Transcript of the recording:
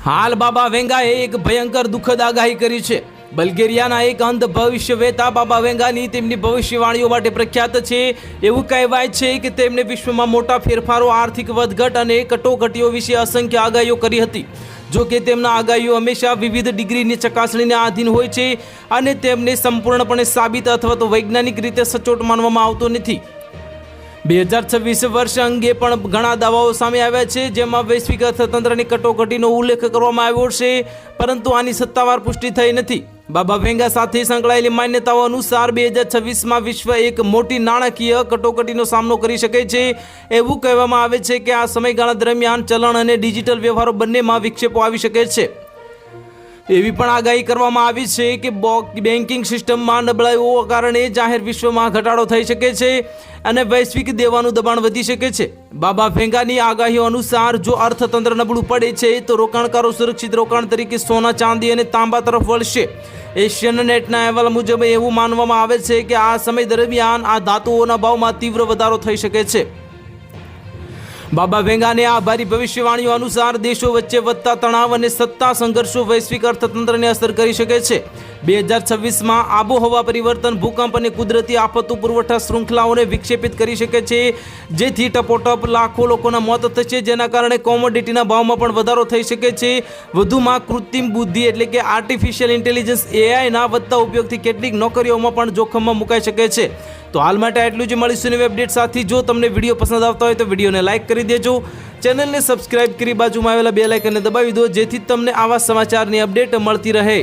હાલ બાબા વેંગાએ એક ભયંકર દુઃખદ આગાહી કરી છે। બલ્ગેરિયાના એક અંધ ભવિષ્યવેતા બાબા વેંગાની તેમની ભવિષ્યવાણીઓ માટે પ્રખ્યાત છે। એવું કહેવાય છે કે તેમણે વિશ્વમાં મોટા ફેરફારો, આર્થિક વધઘટ અને કટોકટીઓ વિશે અસંખ્ય આગાહીઓ કરી હતી। જો કે તેમના આગાહીઓ હંમેશા વિવિધ ડિગ્રીની ચકાસણીને આધીન હોય છે અને તેમને સંપૂર્ણપણે સાબિત અથવા તો વૈજ્ઞાનિક રીતે સચોટ માનવામાં આવતો નથી। 2026 વર્ષ અંગે પણ ઘણા દાવાઓ સામે આવ્યા છે, જેમાં વૈશ્વિક અર્થતંત્રની કટોકટીનો ઉલ્લેખ કરવામાં આવ્યો છે, પરંતુ આની સત્તાવાર પુષ્ટિ થઈ નથી। બાબા વેંગા સાથે સંકળાયેલી માન્યતાઓ અનુસાર 2026માં વિશ્વ એક મોટી નાણાકીય કટોકટીનો સામનો કરી શકે છે। એવું કહેવામાં આવે છે કે આ સમયગાળા દરમિયાન ચલણ અને ડિજિટલ વ્યવહારો બંનેમાં વિક્ષેપો આવી શકે છે। એવી પણ આગાહી કરવામાં આવી છે કે બેન્કિંગ સિસ્ટમમાં નબળાઈઓ કારણે જાહેર વિશ્વમાં ઘટાડો થઈ શકે છે અને વૈશ્વિક દેવાનું દબાણ વધી શકે છે। બાબા વેંગાની આગાહીઓ અનુસાર જો અર્થતંત્ર નબળું પડે છે તો રોકાણકારો સુરક્ષિત રોકાણ તરીકે સોના, ચાંદી અને તાંબા તરફ વળશે। એશિયન નેટના અહેવાલ મુજબ એવું માનવામાં આવે છે કે આ સમય દરમિયાન આ ધાતુઓના ભાવમાં તીવ્ર વધારો થઈ શકે છે। બાબા વેંગાને આભારી ભવિષ્યવાણીઓ અનુસાર દેશો વચ્ચે વધતા તણાવ અને સત્તા સંઘર્ષો વૈશ્વિક અર્થતંત્રને અસર કરી શકે છે। 2026માં આબોહવા પરિવર્તન, ભૂકંપ અને કુદરતી આફતો પુરવઠા શૃંખલાઓને વિક્ષેપિત કરી શકે છે, જેથી ટપોટપ લાખો લોકોના મોત થશે, જેના કારણે કોમોડિટીના ભાવમાં પણ વધારો થઈ શકે છે। વધુમાં કૃત્રિમ બુદ્ધિ એટલે કે આર્ટિફિશિયલ ઇન્ટેલિજન્સ એઆઈના વધતા ઉપયોગથી કેટલીક નોકરીઓમાં પણ જોખમમાં મુકાઈ શકે છે। તો હાલ માટે આટલું જ। મળીશું નવી અપડેટ સાથે। જો તમને વિડીયો પસંદ આવતા હોય તો વિડીયોને લાઇક કરી દેજો, ચેનલને સબસ્ક્રાઇબ કરી બાજુમાં આવેલા બેલ આઇકનને દબાવી દો, જેથી તમને આવા સમાચારની અપડેટ મળતી રહે।